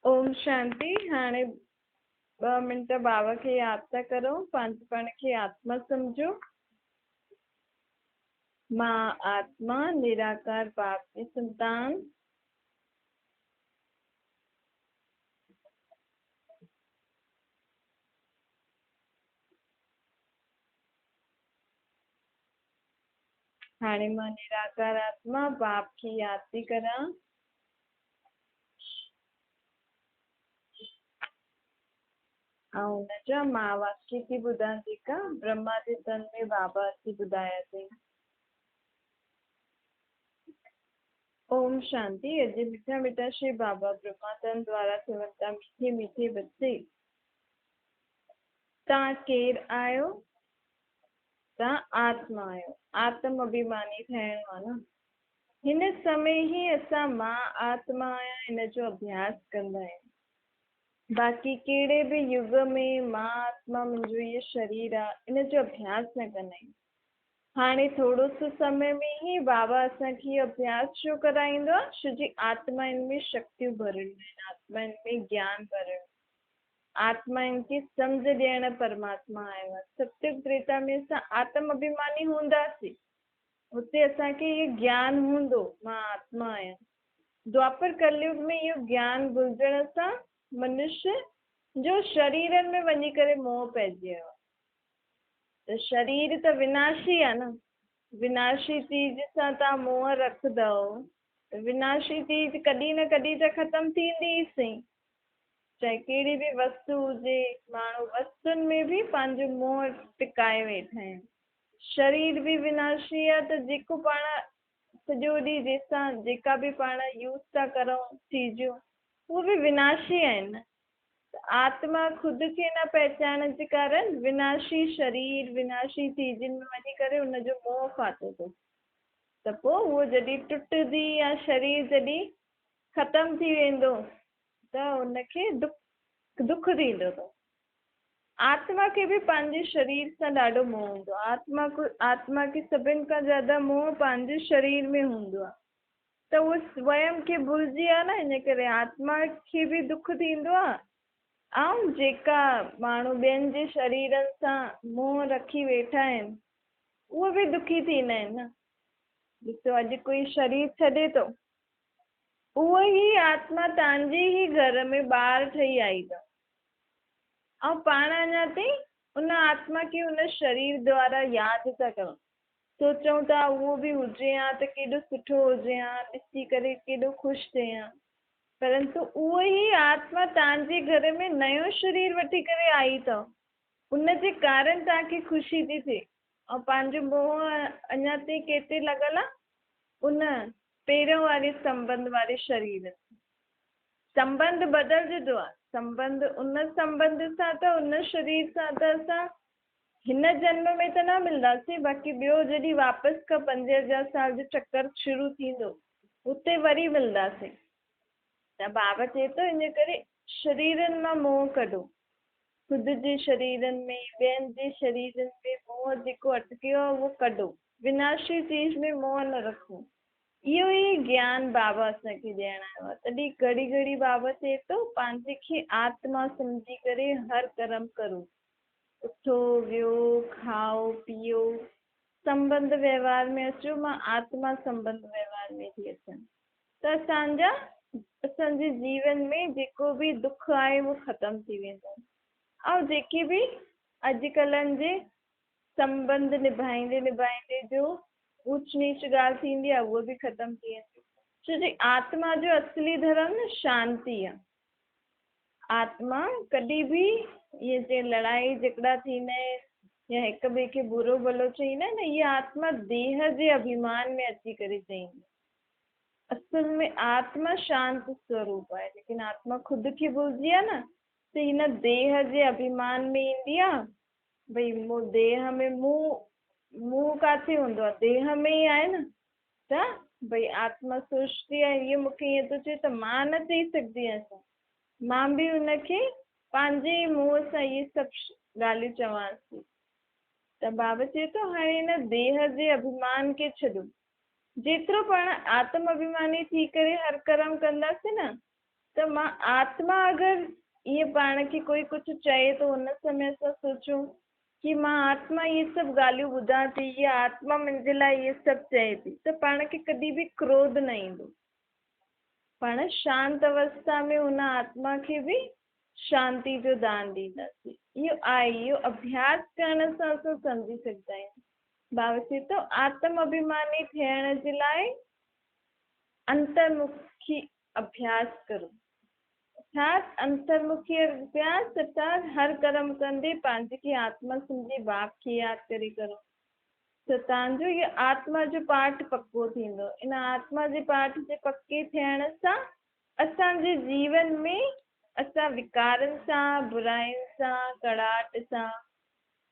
ओम शांति। हाणे 2 मिंट बाबा खे याद था करो, पंहिंजपण खे आत्मा समझो। मां आत्मा निराकार बाप की संतान, हाणे मां निराकार आत्मा बाप की याद थी करा। हुनजा मां वाक्य थी ॿुधां जेका ब्रह्मा जे तन में बाबा अची ॿुधाया अथई। ओम शांति। अॼु मीठा मीठा श्री बाबा ब्रह्मा तन द्वारा चवनि था, मीठे मीठे बच्चे तव्हां केरु आहियो? तव्हां आत्मा आहियो। आत्म अभिमानी ठहिणो आहे न। हिन समय ही असां मां आत्मा आहियां हिन जो अभ्यास कंदा आहियूं। बाक़ी कहिड़े बि युग में मां आत्मा मुंहिंजो इहो शरीर आहे इन जो अभ्यास न कंदा आहियूं। हाणे थोरो सो समय में ही बाबा असांखे इहो अभ्यास छो कराईंदो आहे? छो जी आत्माउनि में शक्तियूं भरणियूं आहिनि, आत्माउनि में ज्ञान भरणु, आत्माउनि खे सम्झ ॾियण परमात्मा आयो आहे। सत्युग त्रेता में असां आत्म अभिमानी हूंदासीं, उते असांखे इहो ज्ञान हूंदो मां आत्मा आहियां। द्वापर कलयुग में इहो ज्ञान भुलजण सां मनुष्य जो शरीरनि में वञी करे मोह पइजी वियो आहे। त शरीर त विनाशी आहे न। विनाशी चीज सां तव्हां मोह रखंदव त विनाशी चीज कॾहिं न कॾहिं त ख़तमु थींदी ई सही। चाहे कहिड़ी बि वस्तु हुजे, माण्हू वस्तुनि में बि पंहिंजो मोह टिकाए वेठा आहिनि। शरीर बि विनाशी आहे त जेको पाण सॼो ॾींहुं जंहिंसां जेका बि पाण यूज़ था करूं चीजूं, उहे बि विनाशी आहिनि न। आत्मा खुद खे न पहचानण जे कारण विनाशी शरीर विनाशी चीजनि में वञी करे हुनजो मोह फाथो अथसि। त पोइ उहो जॾहिं टुटंदी या शरीर जॾहिं ख़तमु थी वेंदो त हुनखे दुख थींदो अथव। आत्मा खे बि पंहिंजे शरीर सां ॾाढो मोह हूंदो आहे। आत्मा खे सभिनि खां ज्यादा मोह पंहिंजे शरीर में हूंदो आहे। त उहो स्वयं खे भुलिजी आहे न, इन करे आत्मा खे बि दुख थींदो आहे। ऐं जेका माण्हू ॿियनि जे शरीरनि सां मोह रखी वेठा आहिनि उहे बि दुखी थींदा आहिनि न। ॾिसो, अॼु कोई शरीर छॾे थो, उहो ई आत्मा तव्हांजे ई घर में ॿार ठही आई अथव, ऐं पाण अञा ताईं उन आत्मा खे उन शरीर द्वारा यादि था कयूं। सोचूं था उहो बि हुजे हा त केॾो सुठो हुजे हा, ॾिसी करे केॾो ख़ुशि थिए हा। परंतु उहो ई आत्मा तव्हांजे घर में नयो शरीर वठी करे आई अथव। उनजे कारण तव्हांखे ख़ुशी थी थिए। ऐं पंहिंजो मोह अञा ताईं केतिरे लॻल आहे? उन पहिरियों वारे संबंध वारे शरीर। संबंध बदिलजंदो आहे। संबंध उन संबंध सां त उन शरीर सां त असां हिन जन्म में त न मिलंदासीं। बाक़ी ॿियो जॾहिं वापसि खां 5000 साल जो चक्कर शुरू थींदो उते वरी मिलंदासीं। त बाबा चए थो इन करे शरीरनि मां मोह कढो। ख़ुदि जे शरीरनि में ॿियनि जे शरीरनि में मोह जेको अटकियो आहे उहो कढो। विनाशी चीज में मोह न रखो। इहो ई ज्ञान बाबा असांखे ॾियण आयो आहे। तॾहिं घड़ी घड़ी बाबा चए थो पंहिंजे खे आत्मा सम्झी करे हर कर्म करो। उथो वियो, खाओ पीओ, संबंध व्यवहार में अचो। मां आत्मा संबंध व्यवहार में थी अचां त असांजे जीवन में जेको बि दुख आहे उहो ख़तमु थी वेंदो। ऐं जेकी बि अॼुकल्ह जे संबंध निभाईंदे निभाईंदे जो ऊच नीच ॻाल्हि थींदी आहे उहो बि ख़तमु थी वेंदी। छो जी आत्मा जो असली धर्म न शांती आहे। आत्मा कॾहिं बि इहे जे लड़ाई झगड़ा थींदा आहिनि या हिक ॿिए खे बुरो भलो चईंदा आहिनि न, इहा आत्मा देह जे अभिमान में अची करे चईंदी। असल में आत्मा शांत स्वरूप आहे, लेकिन आत्मा ख़ुदि खे भुलिजी आहे न, त हिन देह जे अभिमान में ईंदी आहे। भई देह में मुंहुं किथे हूंदो आहे? देह में ई आहे न। त भई आत्मा सोचती आहे इहो मूंखे ईअं थो चए त मां न चई सघंदी आहियां, मां बि हुनखे पंहिंजे ई मुंहं सां इहे सभु ॻाल्हियूं चवांसि। त बाबा चए थो हाणे हिन देह जे अभिमान खे छॾो। जेतिरो पाण आत्म अभिमानी थी करे हर कर्म कंदासीं न, त त मां आत्मा अगरि ये पाण खे कोई कुछ चए तो उन समय असां सोचूं कि मां आत्मा ये सब ॻाल्हियूं ॿुधां थी, ये आत्मा मुंहिंजे लाइ ये सब चए थी, त पाण खे कॾहिं बि क्रोध न ईंदो। पाण शांत अवस्था में उन आत्मा खे बि शांति जो दान ॾींदासीं। इहो आहे, इहो अभ्यास करण सां असां सम्झी सघंदा आहियूं। बाबा चए थो आत्म अभिमानी थियण जे लाइ अंतर्मुखी अभ्यास करो। अर्थात अंतर्मुखी अभ्यास अर्थात हर कर्म कंदे पंहिंजे खे आत्मा सम्झी बाप खे यादि करे करो, त तव्हांजो इहो आत्मा जो पाठ पक्को थींदो। इन आत्मा जे पाठ जे पके थियण सां असांजे जीवन में असां विकारनि सां, बुराइनि सां, कड़ाहट सां,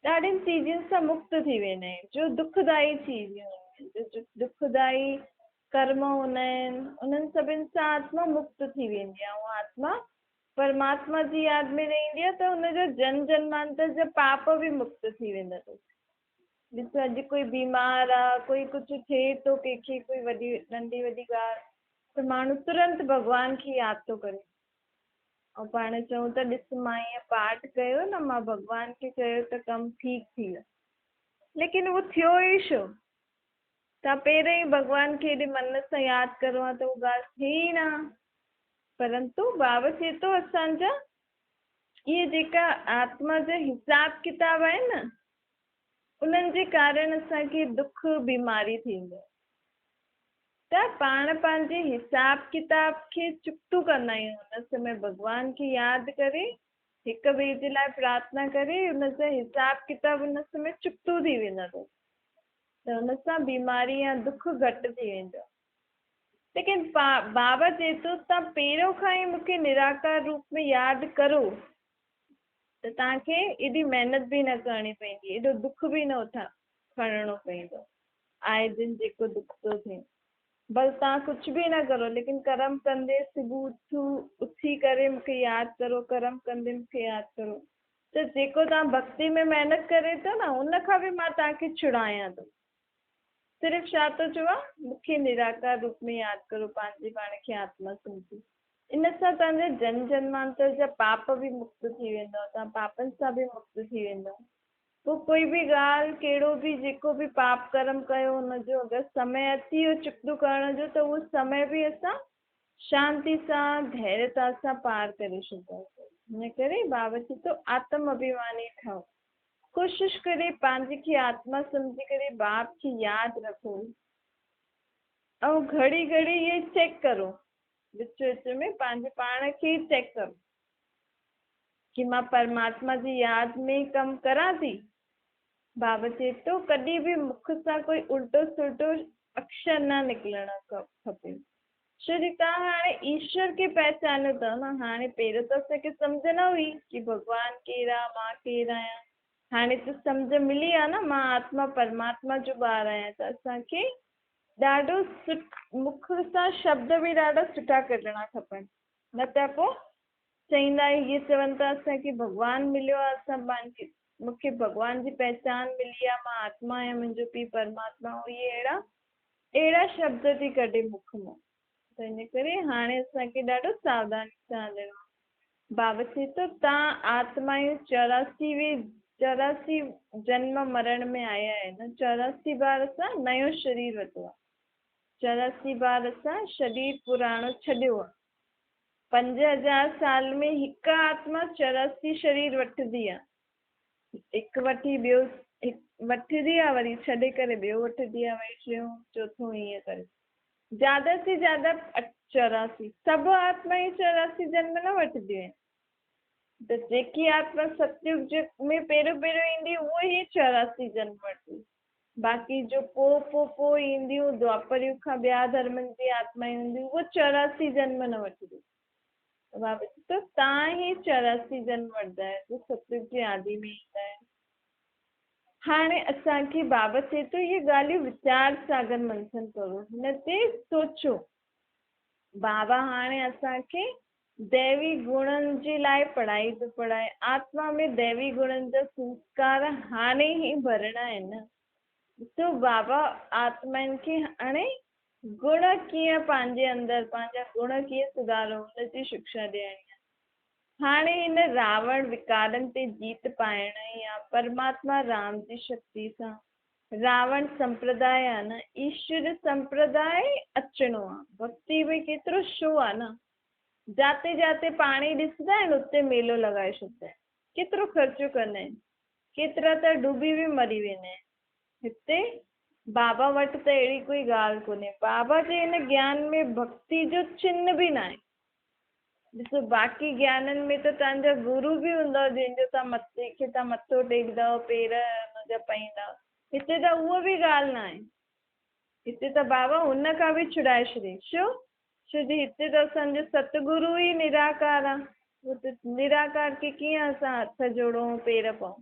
ॾाढियुनि चीज़ुनि सां मुक्त थी वेंदा आहियूं, जो दुखदाई चीज़ूं आहिनि, जो दुखदाई कर्म हूंदा आहिनि, उन्हनि सभिनि सां आत्मा मुक्त थी वेंदी आहे। ऐं आत्मा परमात्मा जी यादि में रहंदी आहे त हुनजो जन्म जन्मांतर जा पाप बि मुक्त थी वेंदा अथसि। ॾिसो अॼु कोई बीमार आहे, कोई कुझु थिए थो कंहिंखे, कोई वॾी नंढी वॾी ॻाल्हि, त माण्हू तुरंत भॻवान खे यादि थो करे। ऐं पाण चऊं त ॾिस मां ईअं पाठ कयो न, मां भॻवान खे चयो त कमु ठीकु थी वियो, लेकिन उहो थियो ई छो? तव्हां पहिरियों ई भॻवान खे हेॾे मन सां यादि करो आहे त उहा ॻाल्हि थिए ई न। परंतु बाबा चए थो असांजा इहे जेका आत्मा जा हिसाब किताब आहिनि न, उन्हनि जे कारण असांखे दुख बीमारी थींदो। त पाण पंहिंजे हिसाब किताब खे चुक्तू कंदा आहियूं उन समय भॻवान खे यादि करे, हिक ॿिए जे लाइ प्रार्थना करे, उन जा हिसाब किताब उन समय चुक्तू थी वेंदा अथव, त हुन सां बीमारी या दुख घटि थी वेंदो। लेकिन बाबा चए थो तव्हां पहिरियों खां ई मूंखे निराकार रूप में यादि करो, त तव्हांखे एॾी महिनत बि न करणी पवंदी, एॾो दुख बि न खणणो पवंदो। आए दिन जेको दुख थो थिए, बस तव्हां कुझु बि न करो, लेकिन कर्म कंदे सुबुह उथी करे मूंखे यादि करो, कर्म कंदे मूंखे यादि करो, त जेको तव्हां भक्ति में महिनत करे था न, उन खां बि मां तव्हांखे छुड़ायां थो। सिर्फ़ु छा थो चवां, मूंखे निराकार रूप में यादि करो, पंहिंजे पाण खे आत्मा सम्झो। इन सां तव्हांजा जन्म जन्मांतर जा पाप बि मुक्त थी वेंदव, तव्हां पापनि सां बि मुक्त थी वेंदव। पोइ कोई बि ॻाल्हि, कहिड़ो बि जेको बि पाप कर्म कयो हुनजो अगरि समय अची वियो चुक्तू करण जो, त उहो समय बि असां शांति सां, धैर्यता सां पार करे छॾींदासीं। हिन करे बाबा चए थो आत्म अभिमानी ठहो, कोशिशि करे पंहिंजे खे आत्मा सम्झी करे बाप खे यादि रखो, ऐं घड़ी घड़ी इहे चेक करो, विच विच में पंहिंजे पाण खे चेक करो कि मां परमात्मा जी यादि में कमु करां थी। बाबा चए थो कॾहिं बि मुख सां कोई उल्टो सुल्टो अक्षर न निकिरणु खपे। छो तव्हां हाणे ईश्वर खे पहचानियो अथव न, हाणे पहिरियों त असांखे सम्झ न हुई कि भॻवानु केरु आहे, मां केरु आहियां। हाणे त सम्झ मिली आहे न, मां आत्मा परमात्मा जो ॿार आहियां, त असांखे ॾाढो मुख सां शब्द बि ॾाढा सुठा कढणा खपनि, न त पोइ चईंदा आहियूं, इहे चवनि था असांखे भॻवानु मिलियो आहे, असां पंहिंजी मूंखे भॻवान जी पहचान मिली आहे, मां आत्मा आहियां, मुंहिंजो पीउ परमात्मा, ऐं इहे अहिड़ा शब्द थी कढे मुख मां। त इन करे हाणे असांखे ॾाढो सावधानी सां हलणो आहे। बाबा चए थो तव्हां आत्मायूं 84 जन्म मरण में आया आहिनि, 84 बार असां नयो शरीर वरितो आहे, 84 बार असां शरीर पुराणो छॾियो आहे। 5000 साल में हिकु आत्मा 84 शरीर वठंदी आहे, हिकु वठी ॿियो वठंदी आहे, वरी छॾे करे ॿियो वठंदी आहे, वरी टियों चोथों ईअं करे ज्यादा से ज्यादा 84। सभु आत्मायूं 84 जन्म न वठंदियूं आहिनि, त जेकी आत्मा सतयुग में पहिरियों ईंदी उहो ई 84 जन्म वठंदी। बाक़ी जो पोइ ईंदियूं द्वापर युग खां ॿिया धर्मनि जी आत्मायूं ईंदियूं, उहो 84 जन्म न वठंदियूं। बाबा त तव्हां ई 84 जन्म वठंदा आहियो, सतयुग जे आदि में ईंदा आहिनि। हाणे असांखे बाबा चए थो इहे ॻाल्हियूं वीचार सागर मंथन करो, हिन ते सोचो। बाबा हाणे असांखे दैवी गुणनि जे लाइ पढ़ाई थो पढ़ाए, आत्मा में दैवी गुणनि जा संस्कार हाणे ई भरणा आहिनि। तो बाबा आत्माउनि खे हाणे गुण कीअं पंहिंजे अंदरि पंहिंजा गुण कीअं सुधारो हुनजी शिक्षा ॾियणी आहे। हाणे हिन रावण विकारनि ते जीत पाइण या परमात्मा राम जी शक्ति सां रावण संप्रदाय आहे न ईश्वर संप्रदाय अचिणो आहे। भक्ति में केतिरो शो आहे न, जाते जाते पाणी ॾिसंदा आहिनि उते मेलो लॻाए छॾींदा आहिनि, केतिरो ख़र्चो कंदा आहिनि, केतिरा त डुबी बि मरी वेंदा आहिनि। हिते बाबा वटि त अहिड़ी कोई ॻाल्हि कोन्हे। बाबा जे हिन ज्ञान में भक्ति जो चिन्ह बि न आहे। ॾिसो बाक़ी ज्ञाननि में त तव्हांजा गुरू बि हूंदव जंहिंजो तव्हां मथो टेकदव, पेर हुनजा पाईंदव। हिते त उहा बि ॻाल्हि न आहे। हिते त बाबा हुन खां बि छुड़ाए छॾे। छो जी हिते त असांजो सतगुरू ई निराकार आहे। उहो त निराकार खे कीअं असां हथ जोड़ूं, पेर पऊं।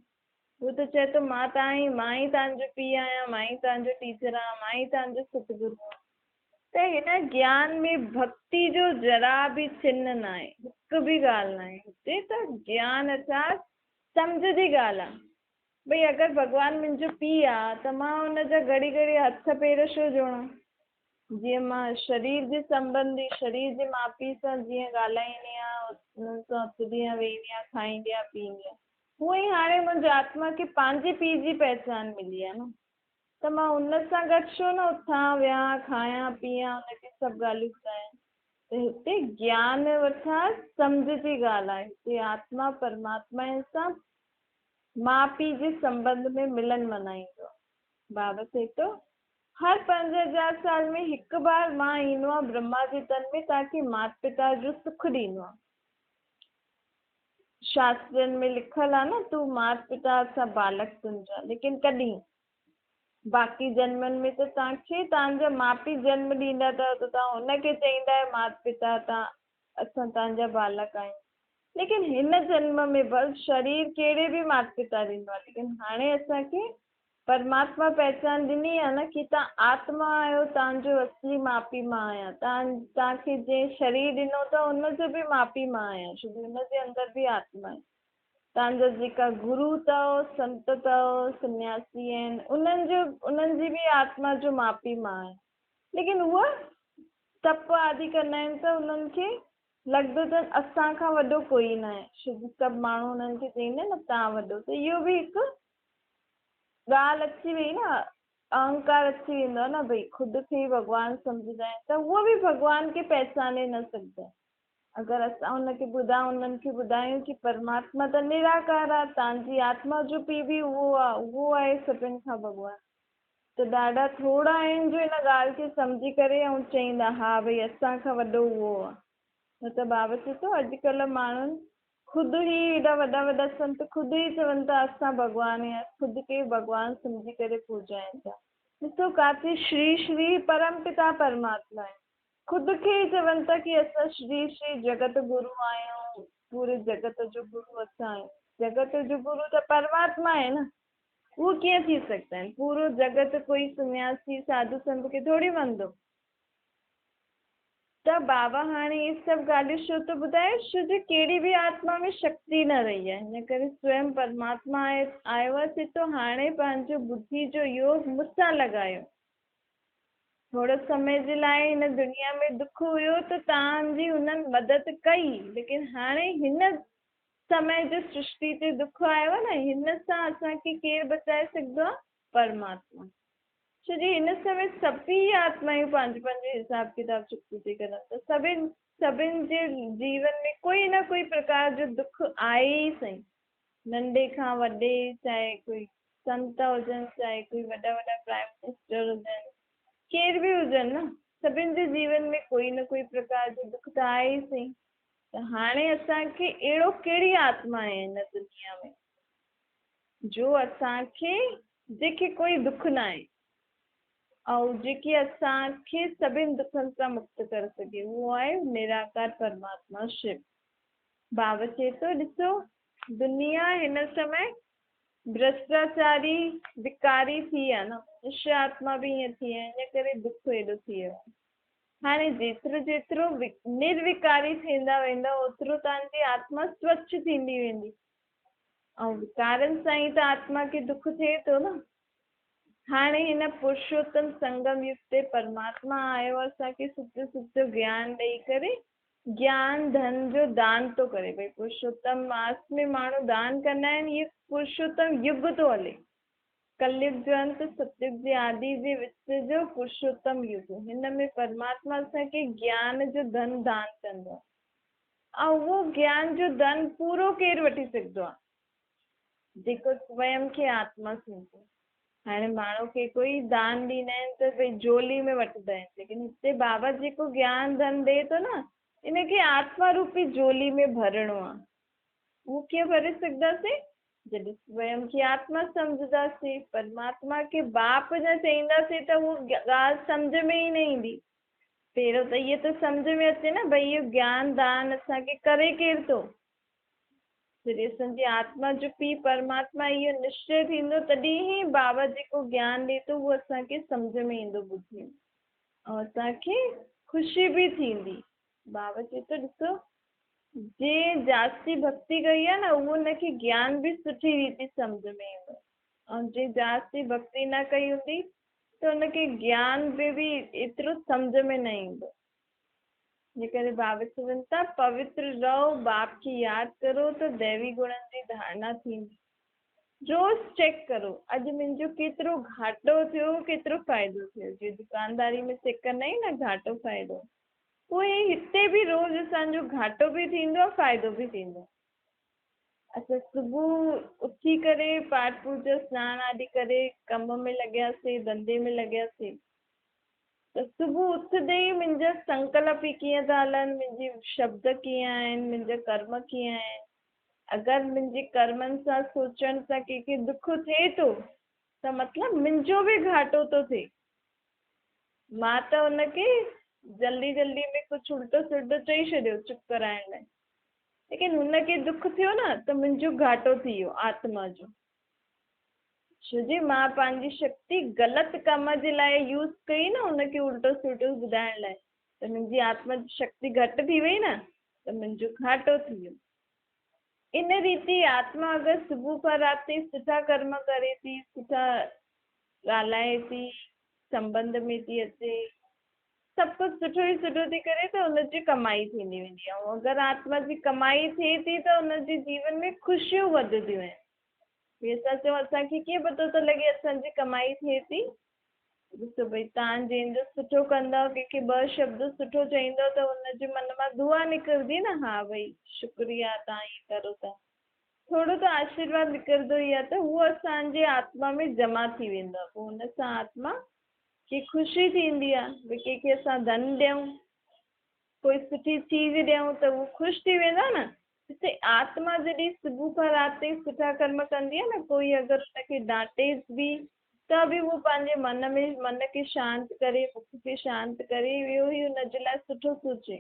उहो त चए थो मां ई तव्हांजो पीउ आहियां, मां ई तव्हांजो टीचर आहियां, मां ई तव्हांजो सतगुरू आहियां। त हिन ज्ञान में भक्ति जो जरा बि चिन्ह न आहे, हिकु बि ॻाल्हि न आहे। हिते त ज्ञान अर्थात सम्झ जी ॻाल्हि आहे। भई अगरि भॻवानु मुंहिंजो पीउ आहे त मां हुनजा घड़ी घड़ी हथ पेर छो जोड़ां। जीअं मां शरीर जे संबंधी शरीर जे माउ पीउ सां जीअं ॻाल्हाईंदी आहियां, हुननि सां उथंदी आहियां, वेहंदी आहियां, खाईंदी आहियां, पीअंदी आहियां, हूअं ई हाणे मुंहिंजी आत्मा खे पंहिंजे पीउ जी पहचान मिली आहे न, त मां हुन सां गॾु छो न उथां, वियां, खायां, पीयां, हुनखे सभु ॻाल्हियूं ॿुधायां। त हिते ज्ञान वठां सम्झ जी ॻाल्हि आहे। हिते आत्मा परमात्मा सां माउ पीउ जे संबंध में मिलन मनाईंदो। बाबा चए थो हर 5000 साल में हिकु बार मां ईंदो आहे ब्रह्मा जे तन में ताकि माता पिता जो सुख ॾींदो आहे। शास्त्रनि में लिखल आहे न, तूं माता पिता सां बालक तुंहिंजा, लेकिन कॾहिं बाक़ी जन्मनि में त तव्हांखे तव्हांजा माउ पीउ जन्म ॾींदा अथव त तव्हां हुनखे चईंदा आहियो माता पिता असां तव्हांजा बालक आहियूं। लेकिन हिन जन्म में बस शरीर कहिड़े बि माता पिता ॾींदो आहे, लेकिन हाणे असांखे परमात्मा पहचान ॾिनी आहे न कि तव्हां आत्मा आहियो, तव्हांजो असली माउ पीउ मां आहियां। तव्हांखे जंहिं शरीर ॾिनो अथव हुनजो बि माउ पीउ मां आहियां, छो कि हुनजे अंदरि बि आत्मा आहे। तव्हांजा जेका गुरू अथव, संत अथव, सन्यासी आहिनि, उन्हनि जी बि आत्मा जो माउ पीउ मां आहे। लेकिन उहा तप आदि कंदा आहिनि त उन्हनि खे लॻंदो अथनि असां खां वॾो कोई न आहे, छो कि सभु माण्हू उन्हनि खे चईंदा आहिनि न तव्हां वॾो। त इहो बि हिकु ॻाल्हि अची वई न, अहंकार अची वेंदो आहे न, भई ख़ुदि खे ई भॻवानु सम्झंदा आहिनि त उहो बि भॻवान खे पहचाने न सघंदा। अगरि असां हुनखे उन्हनि खे ॿुधायूं कि परमात्मा त निराकार आहे, तव्हांजी आत्मा जो पीउ बि उहो आहे सभिनि खां भॻवानु, त ॾाढा थोरा आहिनि जो हिन ॻाल्हि खे सम्झी करे ऐं चईंदा हा भई असां खां वॾो उहो आहे। न त बाबा चए थो अॼुकल्ह माण्हुनि ख़ुदि ई एॾा वॾा वॾा संत ख़ुदि ई चवनि था असां भॻवानु आहियूं, ख़ुदि खे भॻवानु सम्झी करे पूॼाइनि था। ॾिसो काथे श्री श्री परम पिता परमात्मा आहे, ख़ुदि खे ई चवनि था कि असां श्री श्री जगत गुरू आहियूं, पूरे जगत जो गुरू असां आहियूं। जगत जो गुरू त परमात्मा आहे न, उहो कीअं थी सघंदा आहिनि। पूरो जगत कोई सन्यासी साधु संत खे थोरी मञंदो। त बाबा हाणे इहे सभु ॻाल्हियूं छो थो ॿुधाए, छो जो कहिड़ी बि आत्मा में शक्ति न रही आहे, हिन करे स्वयं परमात्मा आयो आहे। चए थो हाणे पंहिंजो बुद्धि जो योग मूंसां लॻायो। थोरे समय जे लाइ हिन दुनिया में दुख हुयो त तव्हांजी हुननि मदद कई, लेकिन हाणे हिन समय जो सृष्टि ते दुख आयो आहे न, हिन सां असांखे केरु बचाए सघंदो आहे? परमात्मा। छो जी हिन समय सभी आत्मायूं पंहिंजे पंहिंजे हिसाब किताब चुकी थी करनि, त सभिनि जे जीवन में कोई न कोई प्रकार जो दुख आहे ई सही, नंढे खां वॾे, चाहे कोई संत हुजनि, चाहे कोई वॾा वॾा प्राइम मिनिस्टर हुजनि, केर बि हुजनि न, सभिनि जे जीवन में कोई न कोई प्रकार जो दुख त आहे ई सही। त हाणे असांखे अहिड़ो कहिड़ी आत्मा आहे हिन दुनिया में जो असांखे जंहिंखे कोई दुख न आहे ऐं जेकी असांखे सभिनि दुखनि सां मुक्त करे सघे, उहो आहे निराकार परमात्मा शिव। बाबा चए थो ॾिसो दुनिया हिन समय भ्रष्टाचारी विकारी थी आहे न, मनुष्य आत्मा बि ईअं थी आहे, इन करे दुख एॾो थी वियो आहे। हाणे जेतिरो जेतिरो निर्विकारी थींदा वेंदा ओतिरो तव्हांजी आत्मा स्वच्छ थींदी वेंदी, ऐं विकारनि सां ई त आत्मा खे दुख थिए थो न। हाणे हिन पुरुषोत्तम संगम युग ते परमात्मा आयो असांखे सुठो सुठो ज्ञान ॾेई करे ज्ञान धन जो दान थो करे। भई पुरुषोत्तम मास में माण्हू दान कंदा आहिनि, इहो पुरुषोत्तम युग थो हले। कलयुग जो अंत सतयुग जे आदि जे विच जो पुरुषोत्तम युग, हिन में परमात्मा असांखे ज्ञान जो धन दान कंदो आहे। ऐं उहो ज्ञान जो धन पूरो केरु वठी सघंदो आहे? जेको स्वयं खे आत्मा सम्झे। हाणे माण्हू खे कोई दान ॾींदा आहिनि त भई झोली में वठंदा आहिनि, लेकिन हिते बाबा जेको ज्ञान धन ॾे थो न, इनखे आत्मा रूपी झोली में भरणो आहे। उहो कीअं भरे सघंदासीं? जॾहिं स्वयं खे आत्मा सम्झंदासीं, परमात्मा खे बाप न चईंदासीं त उहो ॻाल्हि सम्झ में ई न ईंदी। पहिरियों त इहो त सम्झ में अचे न, भई इहो ज्ञान दान असांखे करे केरु थो? जॾहिं असांजी आत्मा जो पीउ परमात्मा इहो निश्चय थींदो, तॾहिं ई बाबा जेको ज्ञान ॾे थो उहो असांखे सम्झ में ईंदो ॿुधी, ऐं असांखे ख़ुशी बि थींदी। बाबा चए थो ॾिसो, जे जास्ती भक्ति कई आहे न, उहो हुनखे ज्ञान बि सुठी रीति सम्झ में ईंदो, ऐं जे जास्ती भक्ति न कई हूंदी त हुनखे ज्ञान बि एतिरो सम्झ में न ईंदो। जे करे बाबा चवनि था पवित्र रहो, बाप की यादि करो त दैवी गुणनि जी धारणा थींदी। रोज़ चेक करो, अॼु मुंहिंजो केतिरो घाटो थियो, केतिरो फ़ाइदो थियो। जीअं दुकानदारी में चेक कंदा आहियूं न, घाटो फ़ाइदो, उहे हिते बि रोज़ असांजो घाटो बि थींदो आहे, फ़ाइदो बि थींदो। असां सुबुह उथी करे पाठ पूजा सनानु आदि करे कम में लॻियासीं, धंधे में लॻियासीं, त सुबुह उथंदे ई मुंहिंजा संकल्प कीअं था हलनि, मुंहिंजी शब्द कीअं आहिनि, मुंहिंजा कर्म कीअं आहिनि। अगरि मुंहिंजे कर्मनि सां सोचण सां कंहिंखे दुख थिए थो त मतिलबु मुंहिंजो बि घाटो थो थिए। मां त हुनखे जल्दी जल्दी में कुझु उल्टो सुल्टो चई छॾियो चुप कराइण लाइ, लेकिन हुनखे दुख थियो न त मुंहिंजो घाटो थी वियो आत्मा जो। छोजी मां पंहिंजी शक्ति ग़लति कम जे लाइ यूज़ कई न, हुनखे उल्टो सुल्टो ॿुधाइण लाइ, त मुंहिंजी आत्मा जी शक्ति घटि थी वई न, त मुंहिंजो घाटो थी वियो। इन रीति आत्मा अगरि सुबुह खां राति सुठा कर्म करे थी, सुठा ॻाल्हाए थी, संबंध में थी अचे, सभु कुझु सुठो ई सुठो थी करे, त हुनजी कमाई थींदी वेंदी आहे। ऐं अगरि आत्मा जी कमाई थिए थी त हुनजे जीवन में ख़ुशियूं वधंदियूं आहिनि। असां चऊं असांखे कीअं पतो थो लॻे असांजी कमाई थिए थी? ॾिसो भई तव्हां जंहिंजो सुठो कंदव, कंहिंखे ॿ शब्द सुठो चईंदव त हुनजे मन मां दुआ निकिरंदी न, हा भई शुक्रिया तव्हां ईअं करो था, थोरो त आशीर्वाद निकिरंदो ई आहे, त उहो असांजे आत्मा में जमा थी वेंदो आहे। पोइ हुन सां आत्मा खे ख़ुशी थींदी आहे। भई कंहिंखे असां धन ॾियूं, कोई सुठी चीज़ ॾियूं त उहो ख़ुशि थी वेंदा न। हिते आत्मा जॾहिं सुबुह खां राति सुठा कर्म कंदी आहे न, कोई अगरि हुनखे डांटेस बि त बि उहो पंहिंजे मन खे शांति करे, बुख खे शांति करे, इहो ई हुनजे लाइ सुठो सोचे,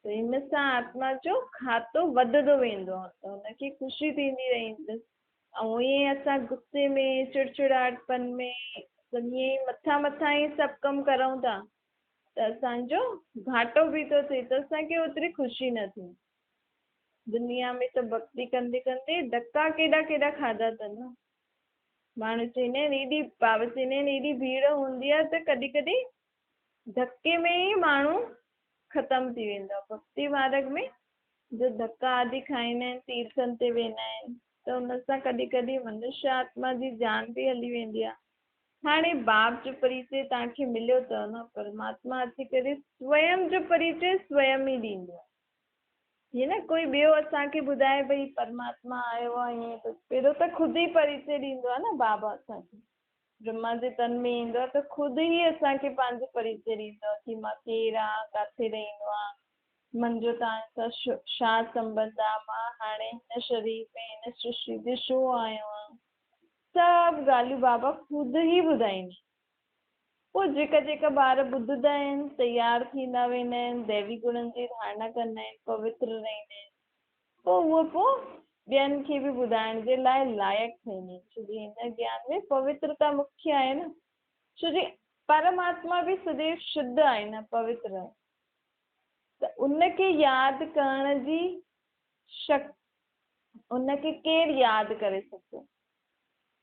त हिन सां आत्मा जो खातो वधंदो वेंदो आहे, त हुनखे ख़ुशी थींदी रहंदसि। ऐं ईअं असां गुस्से में, चिड़चिड़ाहटपन में, ईअं मथां मथां ई सभु कमु करूं था त असांजो घाटो बि थो थिए, त असांखे ओतिरी ख़ुशी न थींदी। दुनिया में त भक्ति कंदे कंदे धक्का केॾा केॾा खाधा अथनि न। माण्हू चवंदा आहिनि एॾी, बाबा चवंदा आहिनि एॾी भीड़ हूंदी आहे त कॾहिं कॾहिं धके में ई माण्हू ख़तमु थी वेंदो आहे। भक्ति मार्ग में जो धक्का आदि खाईंदा आहिनि, तीर्थनि ते वेंदा आहिनि, त हुन सां कॾहिं कॾहिं मनुष्य आत्मा जी जान बि हली वेंदी आहे। हाणे बाप जो परिचय तव्हांखे मिलियो अथव न, परमात्मा अची करे स्वयं जो परिचय स्वयं ई ॾींदो आहे। हीअं न कोई ॿियो असांखे ॿुधाए भई परमात्मा आयो आहे, ईअं त पहिरियों त ख़ुदि ई परिचय ॾींदो आहे न बाबा असांखे। ब्रह्मा जे तन में ईंदो आहे त ख़ुदि ई असांखे पंहिंजो परिचय ॾींदो आहे कि मां केरु आहियां, किथे रहंदो आहे, मुंहिंजो तव्हां सां छा संबंध आहे, मां हाणे हिन शरीर में हिन सृष्टि ते छो आयो आहियां, सभु ॻाल्हियूं बाबा ख़ुदि ई ॿुधाईंदा। पोइ जेका जेका ॿार ॿुधंदा आहिनि, तयारु थींदा वेंदा आहिनि, दैवी गुणनि जी धारणा कंदा आहिनि, पवित्र रहंदा आहिनि, पोइ उहो ॿियनि खे बि ॿुधाइण जे लाइ लाइक़ु थींदी। छोजी हिन ज्ञान में पवित्रता मुख्य आहे न। छोजी परमात्मा बि सदैव शुद्ध आहे न, पवित्र आहे, त उनखे यादि करण जी शक्ति उनखे केरु यादि करे सघे?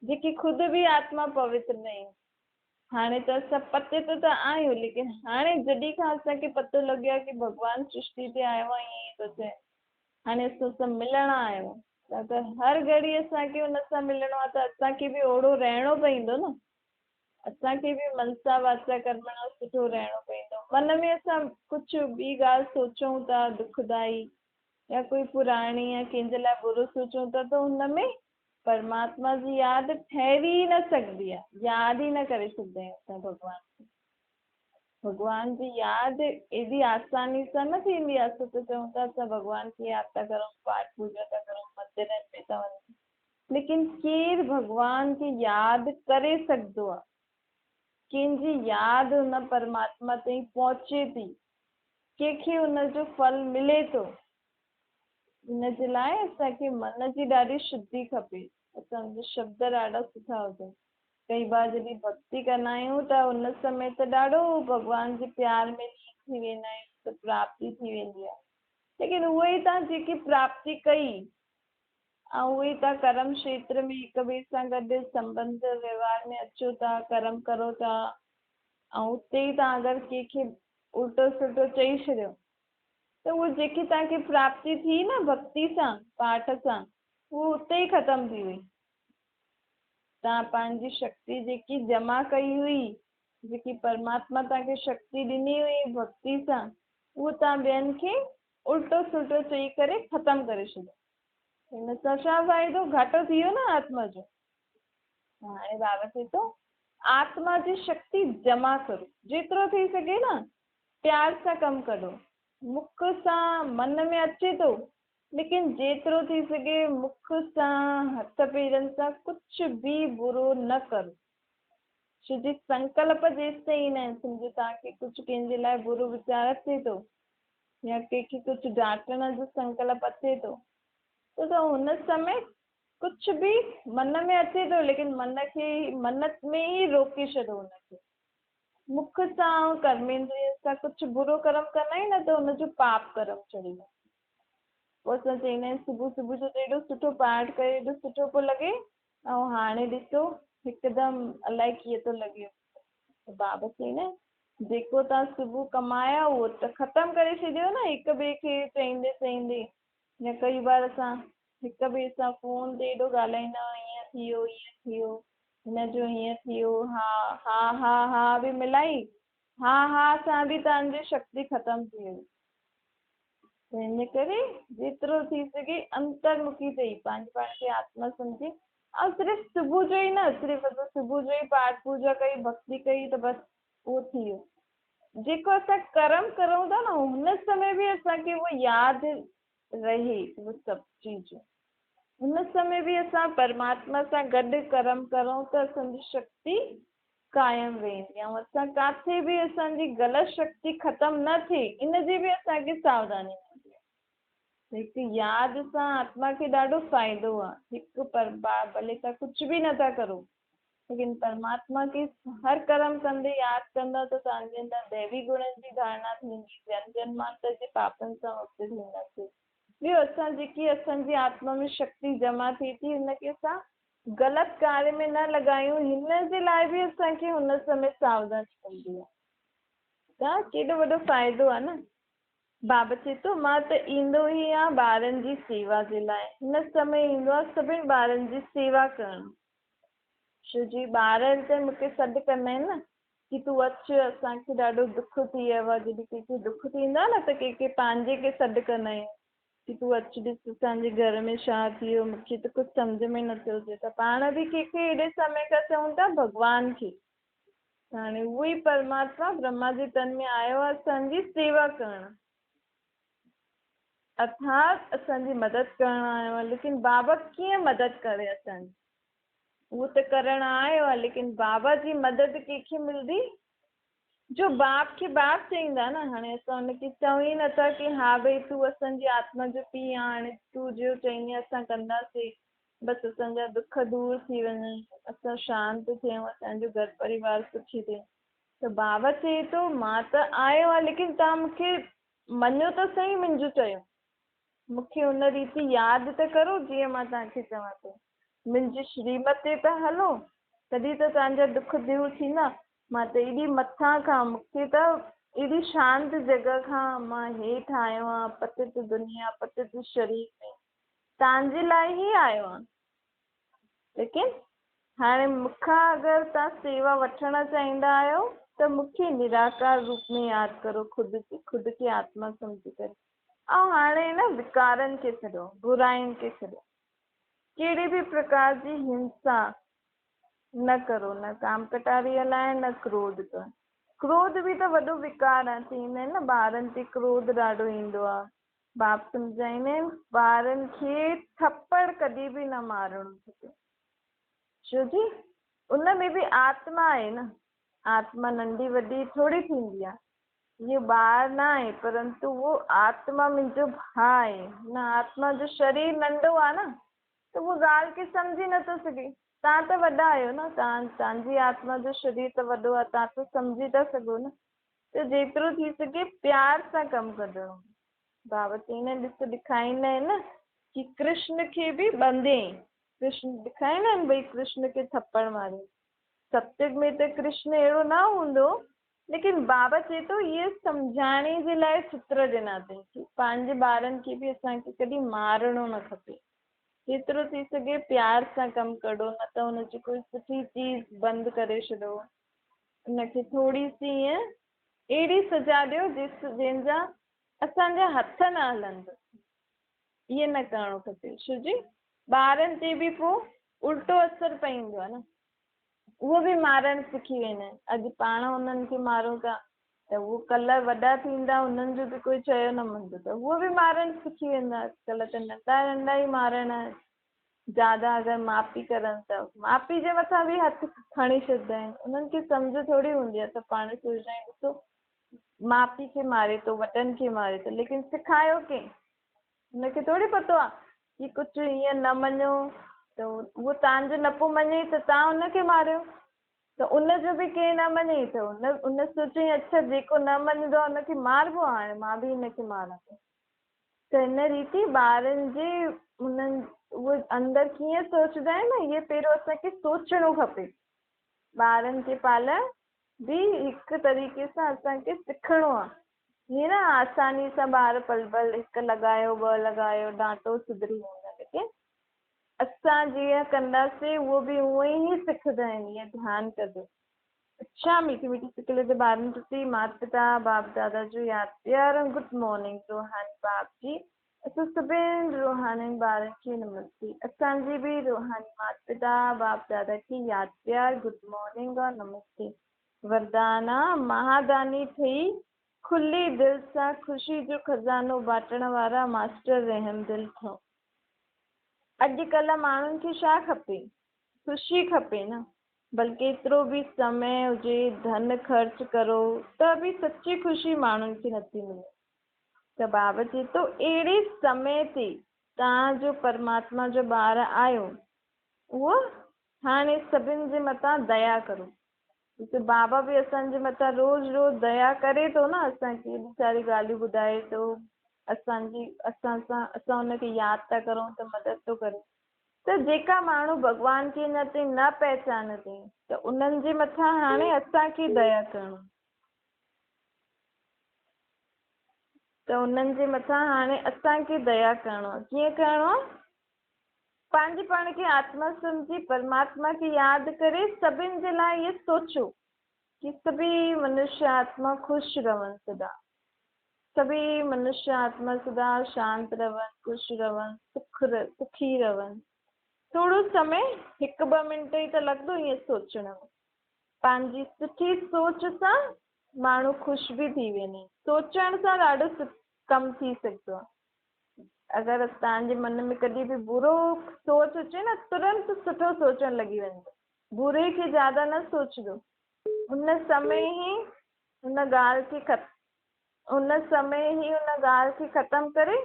जेकी ख़ुदि बि आत्मा पवित्र न आहियूं। हाणे त असां पते ते त आहियूं, लेकिन हाणे जॾहिं खां असांखे पतो लॻियो आहे की भॻवानु सृष्टि ते आयो आहे, ईअं थो चए, हाणे असां सभु मिलण आहियूं, त हर घड़ी असांखे हुन सां मिलणो आहे, त असांखे बि ओड़ो रहणो पवंदो न। असांखे बि मनसा वाचा कर्मणा सुठो रहणो पवंदो। मन में असां कुझु ॿी ॻाल्हि सोचूं था दुखदाई, या कोई पुराणी या कंहिंजे लाइ बुरो सोचूं था, त हुन में परमात्मा जी यादि ठहरी ई न सघंदी आहे, यादि ई न करे सघंदा आहियूं असां भॻवान खे। भॻवान जी यादि एॾी आसानी सां न थींदी आहे। असां त चऊं था असां भॻवान खे यादि था करूं, पाठ पूजा था करूं, मंदरनि में था वञूं, लेकिन केरु भॻवान खे यादि करे सघंदो आहे? कंहिंजी यादि हुन परमात्मा ताईं पहुचे थी, कंहिंखे हुनजो फल मिले थो। इन जे लाइ असांखे मन जी ॾाढी शुद्धि खपे। असांजा शब्द ॾाढा सुठा हुजनि। कई बार जॾहिं भक्ति कंदा आहियूं त उन समय त ॾाढो भॻवान जे प्यार में लीन थी वेंदा आहियूं, त प्राप्ति थी वेंदी आहे। लेकिन उहे ई तव्हां जेकी प्राप्ति कई ऐं उहे ई तव्हां कर्म क्षेत्र में हिक ॿिए सां गॾु संबंध व्यवहार में अचो था, कर्म करो था, ऐं उते ई तव्हां अगरि कंहिंखे उल्टो सुल्टो चई छॾियो, त उहो जेकी तव्हांखे प्राप्ति थी न भक्ति सां, पाठ सां, उहो उते ई ख़तमु थी वई। तव्हां पंहिंजी शक्ति जेकी जमा कई हुई, जेकी परमात्मा तव्हांखे शक्ति ॾिनी हुई भक्ति सां, उहो तव्हां ॿियनि खे उल्टो सुल्टो चई करे ख़तमु करे छॾियो। हिन सां छा फ़ाइदो? घाटो थी वियो न आत्मा जो। हाणे बाबा चए थो आत्मा जी शक्ति जमा करो, जेतिरो थी सघे न प्यार सां कमु करो। मुख सां मन में अचे थो, लेकिन जेतिरो थी सघे मुख सां हथ पेरनि सां कुझु बि बुरो न करो। छो जी संकल्प जेसि ताईं न सम्झो तव्हांखे कुझु कंहिंजे लाइ बुरो वीचार अचे थो, या कंहिंखे कुझु डांटण जो संकल्प अचे थो, त हुन समय कुझु बि मन में अचे थो, लेकिन मन में ई रोके छॾो हुनखे। मुख सां ऐं कर्मेंद्रिय सां कुझु बुरो कर्म कंदा आहियूं न, त हुनजो पाप कर्म चढ़ी वेंदो। पोइ असां चईंदा आहियूं सुबुह सुबुह जो एॾो सुठो पाठ करे एॾो सुठो पियो लॻे, ऐं हाणे ॾिसो हिकदमि अलाए कीअं थो लॻे। बाबा चईंदा आहिनि जेको तव्हां सुबुह कमाया उहो त ख़तमु करे छॾियो न, हिक ॿिए खे चईंदे चईंदे। या कई बार असां हिक ॿिए सां फ़ोन ते एॾो ॻाल्हाईंदा आहियूं, ईअं थी वियो ईअं थी वियो, हिनजो हीअं थी वियो, हा हा हा हा बि मिलाई, हा हा सां बि तव्हांजी शक्ति ख़तमु थी वई। त हिन करे जेतिरो थी सघे अंतर्मुखी थी पंहिंजे पाण खे आत्मा सम्झी, ऐं सिर्फ़ु सुबुह जो ई न, सिर्फ़ु असां सुबुह जो ई पाठ पूजा कई, भक्ति कई, त बसि उहो थी वियो। जेको असां कर्म करूं था न हुन समय बि असांखे उहो यादि रहे उहो सभु चीज़ूं। हुन समय बि असां परमात्मा सां गॾु कर्म करूं त असांजी शक्ति क़ाइमु रहंदी, ऐं असां किथे बि असांजी ग़लति शक्ति ख़तमु न थिए, इन जी बि असांखे सावधानी हूंदी आहे। हिकु यादि सां आत्मा खे ॾाढो फ़ाइदो आहे। हिकु भले तव्हां कुझु बि नथा करो, लेकिन परमात्मा खे हर कर्म कंदे यादि कंदा त तव्हांजे अंदरि दैवी गुणनि जी धारणा थींदी, जन जन्मांतर जे पापनि सां मुक्त थींदासीं। ॿियो असां जेकी असांजी आत्मा में शक्ति जमा थिए थी, हुनखे असां ग़लति कार्य में न लॻायूं, हिन जे लाइ बि असांखे हुन समय सावधानी पवंदी आहे। त केॾो वॾो फ़ाइदो आहे न। बाबा चए थो मां त ईंदो ई आहे ॿारनि जी सेवा जे लाइ, हिन समय ईंदो आहे सभिनि ॿारनि जी सेवा करणु। छो जी ॿार त मूंखे सॾु कंदा आहिनि न कि तूं अचु, असांखे ॾाढो दुख थी वियो आहे। जॾहिं कंहिंखे दुख थींदो आहे न त कंहिंखे पंहिंजे खे सॾु कंदा आहियूं कि तूं अचु, ॾिस असांजे घर में छा थी वियो, मूंखे त कुझु सम्झ में नथो अचे। त पाण बि कंहिंखे एॾे समय खां चऊं था भॻवान खे। हाणे उहो ई परमात्मा ब्रह्मा जे तन में आयो आहे असांजी सेवा करणु, अर्थात असांजी मदद करणु आयो आहे। लेकिन बाबा कीअं मदद करे असांजी? उहो त करणु आयो आहे, लेकिन बाबा जी मदद कंहिंखे मिलंदी? जो बाप खे बाप चईंदा न। हाणे असां हुनखे चऊं ई नथा कि हा भई तूं असांजी आत्मा जो पीउ आहे, हाणे तूं जो चईंदी असां कंदासीं, बसि असांजा दुख दूरि थी वञनि, असां शांति थियूं, असांजो घर परिवार सुखी थिए। त बाबा चए थो मां त आयो आहे, लेकिन तव्हां मूंखे मञो त सही मुंहिंजो चयो, मूंखे हुन रीति यादि त करो जीअं मां तव्हांखे चवां थो। मुंहिंजी श्रीमत ते त हलो, तॾहिं त तव्हांजा दुख दूर थींदा। मां त एॾी मथां खां, मूंखे त एॾी शांत जॻह खां मां हेठि आयो आहियां, पतित दुनिया पतित शरीर में तव्हांजे लाइ ई आयो आहियां। लेकिन हाणे मूंखां अगरि तव्हां सेवा वठणु चाहींदा आहियो त मूंखे निराकार रूप में यादि करो, ख़ुदि खे आत्मा सम्झी करे। ऐं हाणे न विकारनि खे छॾो, बुराइनि खे छॾो, कहिड़ी बि प्रकार जी हिंसा न करो, न काम कटारी हलाए, न क्रोध कर। क्रोध बि त वॾो विकार आहे। चईंदा आहिनि न ॿारनि ते क्रोध ॾाढो ईंदो आहे। बाप सम्झाईंदा आहिनि ॿारनि खे थप्पड़ कॾहिं बि न मारणो खपे, छो जी उन में बि आत्मा आहे न। आत्मा नंढी वॾी थोड़ी थींदी आहे। ये ॿार न आहे, परंतु वो आत्मा मुंहिंजो भाउ आहे। न आत्मा जो शरीर नंढो आहे न, त उहो ॻाल्हि खे सम्झी नथो सघे। तव्हां त वॾा आहियो न, तव्हांजी आत्मा जो शरीर त वॾो आहे, तव्हां त सम्झी था सघो न। त जेतिरो थी सघे प्यार सां कमु कढणो। बाबा चईंदा आहिनि, ॾिस ॾेखारींदा आहिनि न कि कृष्ण खे बि ॿंधे, कृष्ण ॾेखारींदा आहिनि भई कृष्ण खे थप्पड़ मारे। सत्युग में त कृष्ण अहिड़ो न हूंदो, लेकिन बाबा चए थो इहे सम्झाइण जे लाइ चित्र ॾिना अथई कि पंहिंजे ॿारनि खे बि असांखे कॾहिं मारणो न खपे। जेतिरो थी सघे प्यार सां कमु कढो, न त हुनजी कोई सुठी चीज़ बंदि करे छॾो, हुनखे थोरी सी ईअं अहिड़ी सज़ा ॾियो जंहिंजा असांजा हथ न हलनि। इहे न करणो खपे, छो जी ॿारनि ते बि पोइ उल्टो असरु पवंदो आहे न। उहो बि मारणु सिखी वेंदा आहिनि। अॼु पाण उन्हनि खे मारूं था त उहो कल्ह वॾा थींदा, उन्हनि जो बि कोई चयो न मञंदो त उहो बि मारणु सिखी वेंदा। अॼुकल्ह त नंढा नंढा ई मारण ज़्यादा अगरि माउ पीउ करनि त माउ पीउ जे मथां बि हथु खणी छॾींदा आहिनि। उन्हनि खे सम्झ थोरी हूंदी आहे, त पाण सोचंदा आहियूं ॾिसो माउ पीउ खे मारे थो, वॾनि खे मारे थो, लेकिन सिखायो कंहिं? हुनखे थोरी पतो आहे कि कुझु ईअं न मञो त उहो तव्हांजो न पियो मञे त तव्हां हुनखे मारियो। त उनजो बि केरु न मञे त उन सोचे अच्छा जेको न मञंदो आहे हुनखे मारिबो आहे, हाणे मां बि हिनखे मारां। त हिन रीति ॿारनि जे उन्हनि उहे अंदरि कीअं सोचंदा आहिनि न, इहे पहिरियों असांखे सोचणो खपे। ॿारनि खे पालण बि हिकु तरीक़े सां असांखे सिखणो आहे। हीअं न आसानी सां ॿार पल हिकु लॻायो, ॿ लॻायो, डांटो सुधरी वेंदा, लेकिन असां जीअं कंदासीं उहो बि उअं ई सिखंदा आहिनि। ईअं ध्यानु कजो। अच्छा मीठी मीठी सिकल जे ॿारनि प्रति माता पिता बाप दादा जो यादि प्यार ऐं गुड मॉर्निंग रूहानी बाप जी। असां सभिनि रूहानी ॿारनि खे नमस्ते। असांजी बि रूहानी माता पिता बाप दादा खे यादि प्यार गुड मॉर्निंग और नमस्ते। वरदाना महादानी ठही खुली दिलि सां ख़ुशी जो खज़ानो बाटण वारा मास्टर रहम दिलि थियो। अॼुकल्ह माण्हुनि खे छा खपे? ख़ुशी खपे न। बल्कि एतिरो बि समय हुजे, धन ख़र्च करो त बि सची ख़ुशी माण्हुनि खे नथी मिले। त बाबा चए थो अहिड़े समय ते तव्हां जो परमात्मा जो ॿार आहियो, उहो हाणे सभिनि जे मथां दया करो। ॾिसो बाबा बि असांजे मथां रोज़ रोज़ दया करे थो न, असांखे एॾी सारी ॻाल्हियूं ॿुधाए थो, असां हुनखे यादि था करूं त मदद थो करे। त जेका माण्हू भॻवान खे अञा ताईं न पहचान अथई त उन्हनि जे मथां हाणे असांखे दया करणो। त उन्हनि जे मथां हाणे असांखे दया करणो आहे। कीअं करणो आहे? पंहिंजे पाण खे आत्मा सम्झी परमात्मा खे यादि करे सभिनि जे लाइ इहो सोचो कि सभी मनुष्य आत्मा ख़ुशि रहनि सदा। सभी मनुष्य आत्मा सदा शांत रहनि, ख़ुशि रहनि, सुखी रहनि। थोरो समय 1-2 मिंट ई त लॻंदो ईअं सोचण में। पंहिंजी सुठी सोच सां माण्हू ख़ुशि बि थी वेंदो। सोचण सां ॾाढो कमु थी सघंदो आहे। अगरि तव्हांजे मन में कॾहिं बि बुरो सोच अचे न, तुरंत सुठो सोचणु लॻी वेंदो। बुरे खे ज़्यादा न सोचिजो। उन समय ई हुन ॻाल्हि खे ख़तमु करे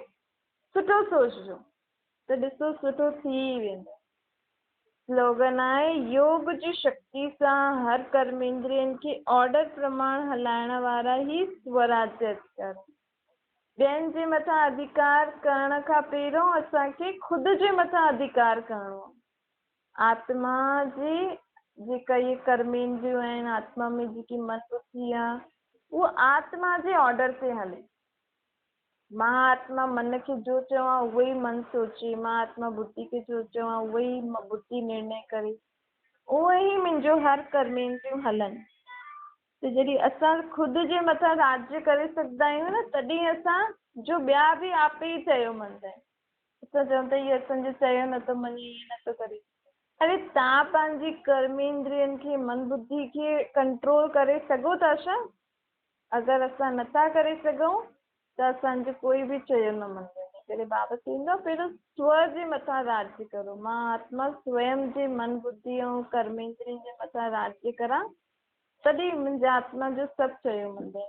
सुठो सोचिजो त ॾिसो सुठो थी वेंदो। स्लोगन आहे योग जी शक्ति सां हर कर्मेंद्रियनि खे ऑर्डर प्रमाण हलाइण वारा ई स्वराज्य अधिकार। ॿियनि जे मथां अधिकार करण खां पहिरियों असांखे ख़ुदि जे मथां अधिकार करणो आहे। आत्मा जी जेका ये कर्मेंद्रियूं आहिनि, आत्मा में जेकी मन बुद्धि आहे, उहो आत्मा जे ऑर्डर ते हले। मां आत्मा मन खे जो चवां उहो ई मन सोचे, मां आत्मा बुद्धि खे जो चवां उहो ई बुद्धि निर्णय करे, उहो ई मुंहिंजो हर कर्मेंद्रियूं हलनि। त जॾहिं असां ख़ुदि जे मथां राज्य करे सघंदा आहियूं न, तॾहिं असां जो ॿिया बि आपे ई चयो मञंदा आहिनि। असां चऊं था इहो असांजो चयो नथो मञे, ईअं नथो करे। अरे तव्हां पंहिंजी कर्मेंद्रियनि खे, मन बुद्धि खे कंट्रोल करे सघो था छा? अगरि असां नथा करे सघूं त असांजो कोई बि चयो न मञंदो। इन करे बाबा चवंदा पहिरियों स्व जे मथां राज्य करो। मां आत्मा स्वयं जे मन बुद्धि ऐं कर्मेंद्रियनि जे मथां राज्य करां, तॾहिं मुंहिंजे आत्मा जो सभु चयो मञंदा।